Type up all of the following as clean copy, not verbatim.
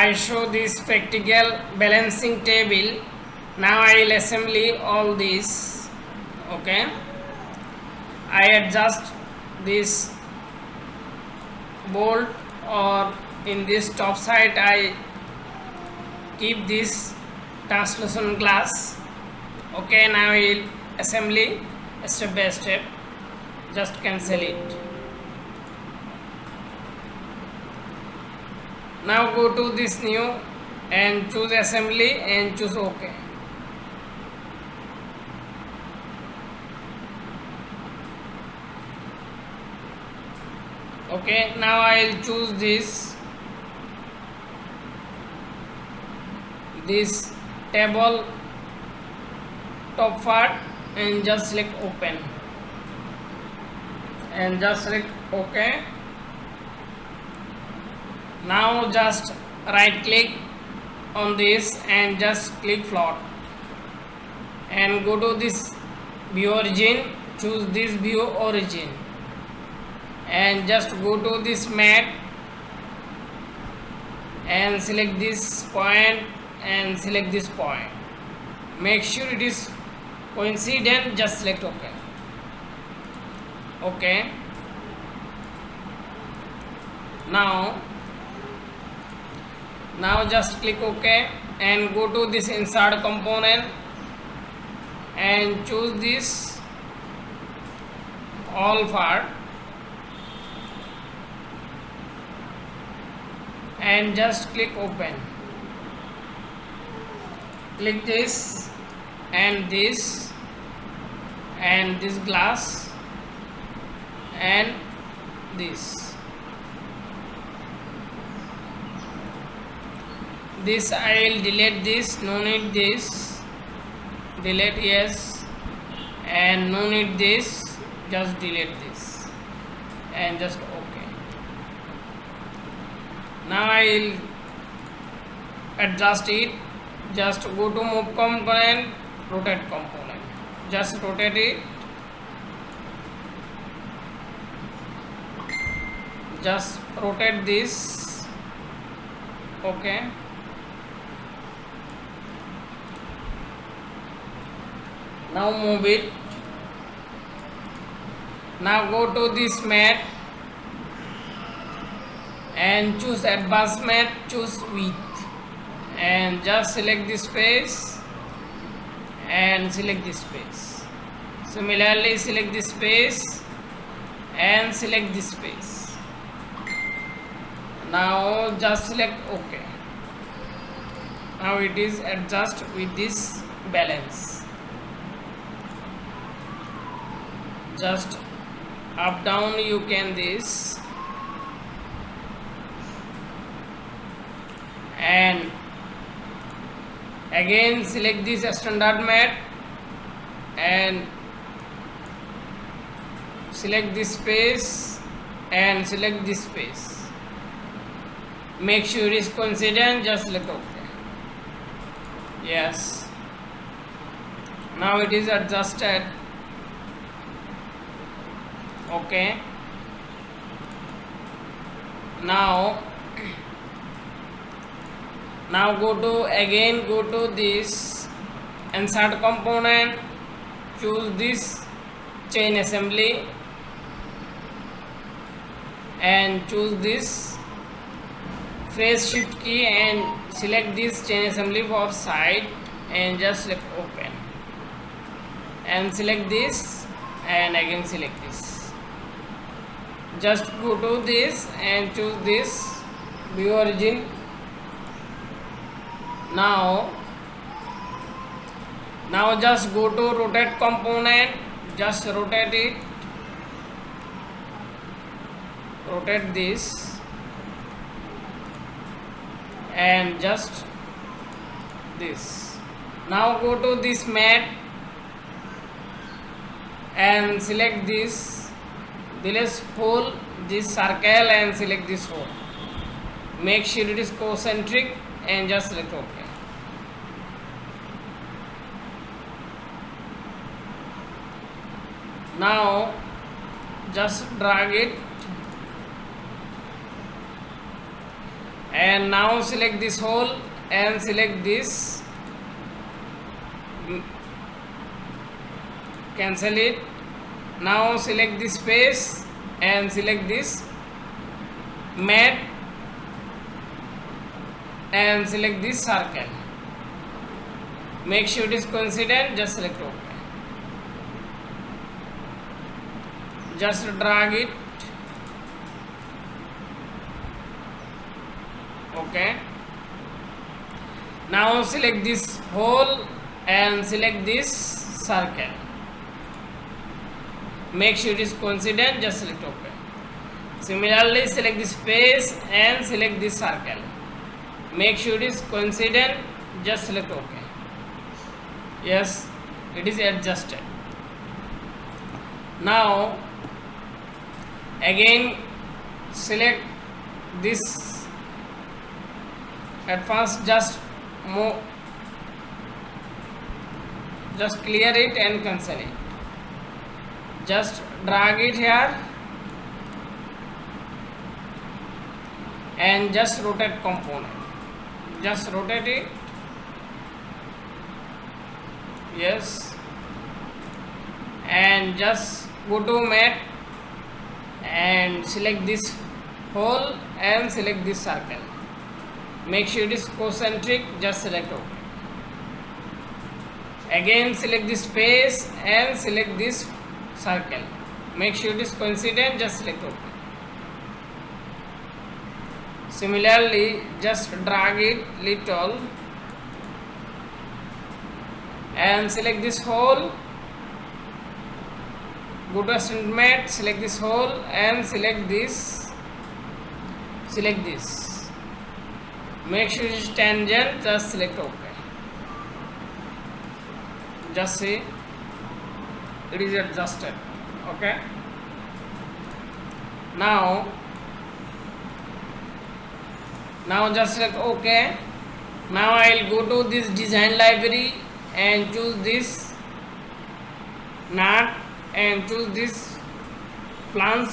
I show this practical balancing table. Now I will assembly all this. Okay, I adjust this bolt, or in this top side I keep this translucent glass. Okay, now I will assembly step by step. Just cancel it. Now go to this new and choose assembly and choose OK. Okay, now I will choose this table top part and just select open and just select OK. Now just right click on this and just click float and go to this view origin, choose this view origin and just go to this mat and select this point and select this point. Make sure it is coincident, just select OK. Okay. Now just click OK and go to this insert component and choose this all part and just click open. Click this and this glass and this I will delete this, no need this, delete yes, and no need this, just delete this and just OK. Now I will adjust it. Just go to move component, rotate component, just rotate it, just rotate this. Okay, now move it. Now go to this mat and choose advanced mat, choose width and just select this space and select this space. Similarly select this space and select this space. Now just select OK. Now it is adjust with this balance. Just up down you can this and again select this standard mat and select this space and select this space. Make sure it is coincident, just select OK. Yes, now it is adjusted. Okay, now go to this insert component, choose this chain assembly and choose this press shift key and select this chain assembly for side and just select open and select this and again select this. Just go to this and choose this view origin. Now just go to rotate component, just rotate it, rotate this and just this. Now go to this mat and select this pull this circle and select this hole. Make sure it is concentric and just select OK. Now just drag it and now select this hole and select this, cancel it. Now select this face and select this mat and select this circle. Make sure it is coincident, just select OK. Just drag it. Okay. Now select this hole and select this circle. Make sure it is coincident, just select OK. Similarly, select this face and select this circle. Make sure it is coincident, just select OK. Yes, it is adjusted. Now again select this. At first just clear it and cancel it. Just drag it here and just rotate component. Just rotate it. Yes, and just go to mat and select this hole and select this circle. Make sure it is concentric, just select OK. Again select this face and select this circle. Make sure it is coincident, just select OK. Similarly, just drag it little and select this hole. Go to assistant mat, select this hole and select this. Select this. Make sure it is tangent, just select OK. Just see, it is adjusted. Okay. Now just select OK. Now I will go to this design library and choose this nut and choose this flange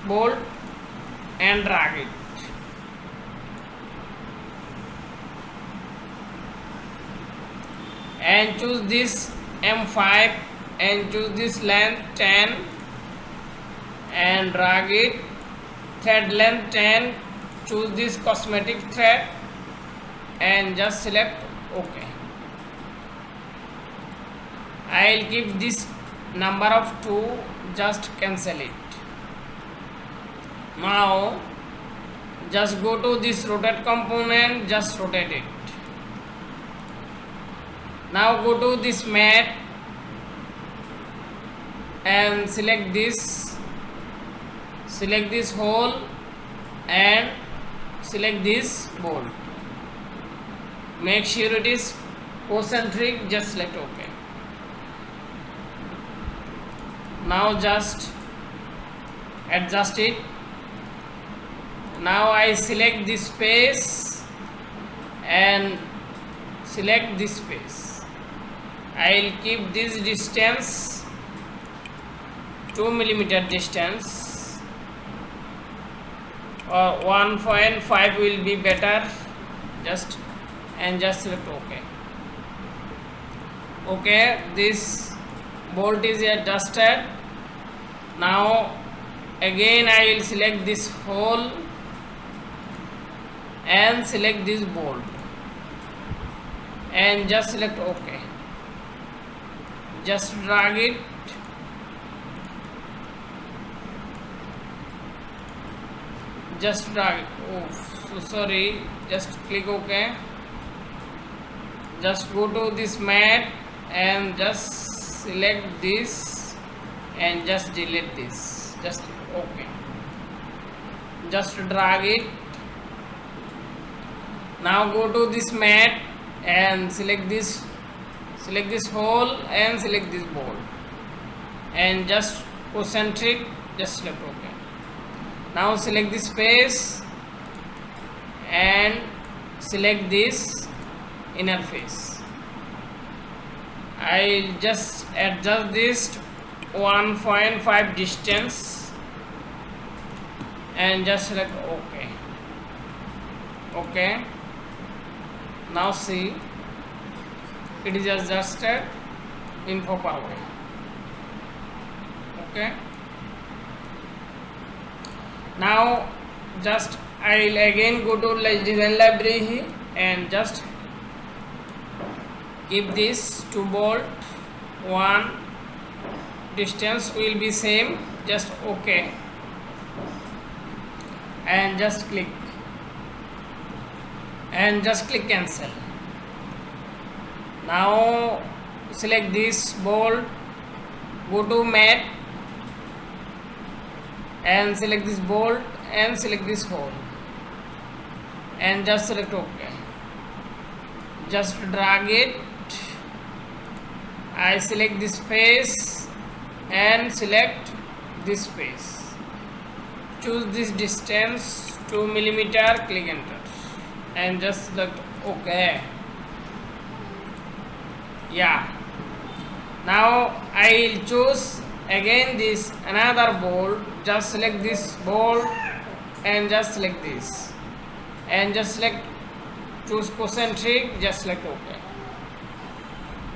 bolt and drag it. And choose this M5 and choose this length 10 and drag it. Thread length 10. Choose this cosmetic thread and just select OK. I will keep this number of 2, just cancel it. Now just go to this rotate component, just rotate it. Now go to this mat and select this hole and select this bolt. Make sure it is concentric, just select OK. Now just adjust it. Now I select this face and select this face. I will keep this distance 2 mm distance, or 1.5 will be better. Just select OK. Okay, this bolt is adjusted. Now again I will select this hole and select this bolt and just select OK. Just drag it. Just drag it. Oh, so sorry. Just click OK. Just go to this mat and just select this and just delete this. Just OK. Just drag it. Now go to this mat and select this hole and select this bolt and just concentric, just select OK. Now select this face and select this inner face. I will just adjust this 1.5 distance and just select OK. Okay, now see, it is adjusted in proper way. Okay, now just I will again go to design library and just keep this 2 bolt, one distance will be same, just OK, and just click cancel. Now select this bolt, go to mat and select this bolt and select this hole and just select OK. Just drag it. I select this face and select this face. Choose this distance 2 mm, click enter and just select OK. Yeah. Now I will choose again this another bolt. Just select this bolt and just select this and just select choose concentric, just select OK.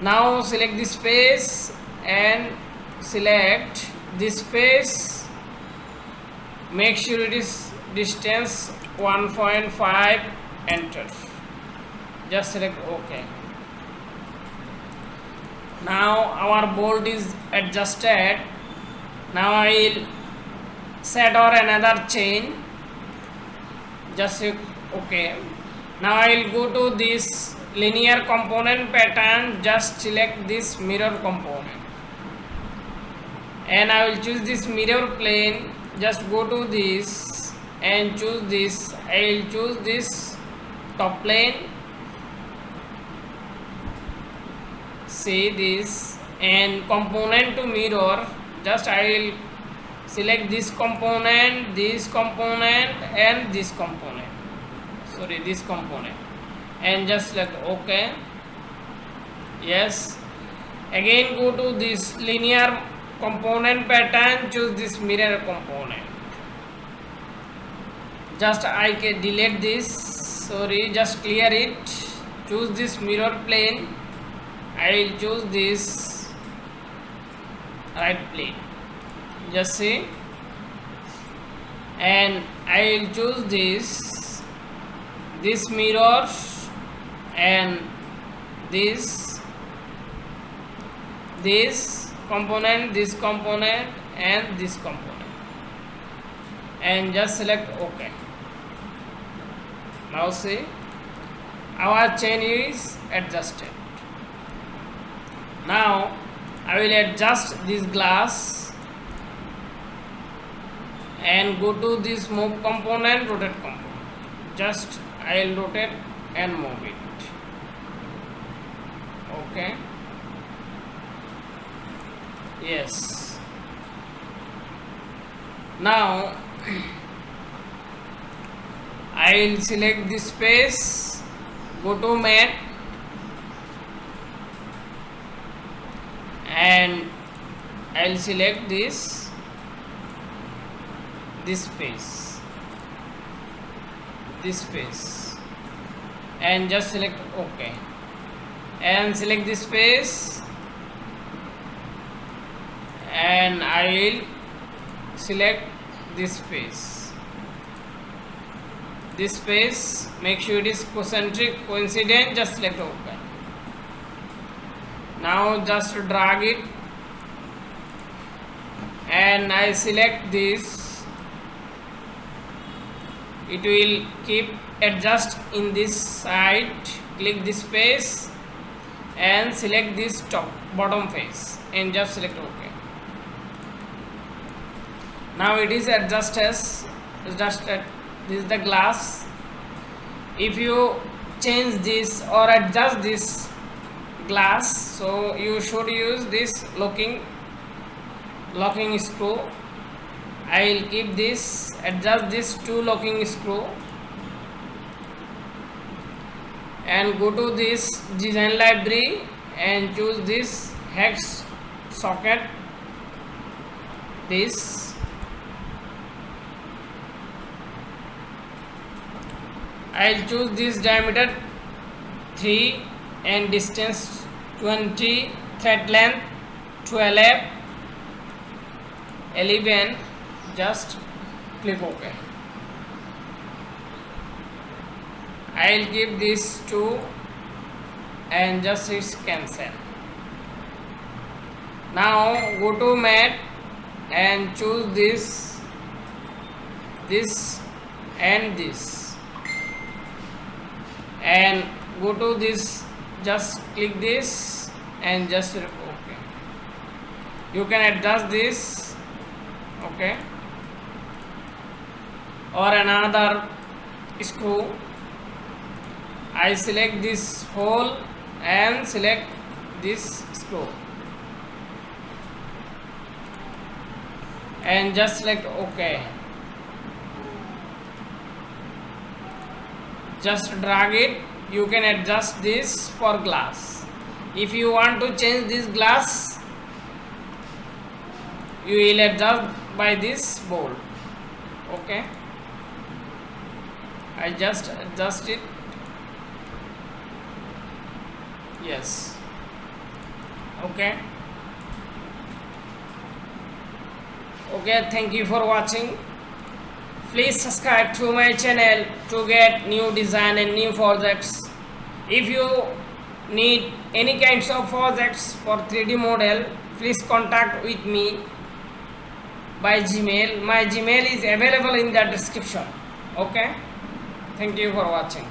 Now select this face and select this face, make sure it is distance 1.5, enter, just select OK. Now our bolt is adjusted. Now I will set or another chain, just select OK. Now I will go to this linear component pattern, just select this mirror component and I will choose this mirror plane, just go to this and choose this. I will choose this top plane, see this, and component to mirror, just I will select this component and this component, and just select OK. Yes, again go to this linear component pattern, choose this mirror component, just I can delete this, just clear it, choose this mirror plane, I will choose this right plane, just see, and I will choose this mirror and this component, this component and this component, and just select OK. Now see, our chain is adjusted. Now I will adjust this glass and go to this move component, rotate component, just I will rotate and move it. Okay, yes. Now I will select this space, go to mat and I will select this space and just select OK and select this space and I will select this space, make sure it is coincident, just select OK. Now just drag it and I select this, it will keep adjust in this side, click this face and select this bottom face and just select OK. Now it is adjusted. This is the glass. If you change this or adjust this glass, so you should use this locking screw. I will keep this, adjust this to locking screw and go to this design library and choose this hex socket, I'll choose this diameter 3 and distance 20, thread length 12, 11. Just click OK. I'll give this 2 and just hit cancel. Now go to mat and choose this and this, and go to this, just click this and just OK. You can adjust this, okay, or another screw. I select this hole and select this screw and just select OK. Just drag it. You can adjust this for glass. If you want to change this glass, you will adjust by this bolt. Okay, I just adjust it. Yes. Okay. Okay, thank you for watching. Please subscribe to my channel to get new design and new projects. If you need any kinds of projects for 3D model, please contact with me by Gmail. My Gmail is available in the description. Okay, thank you for watching.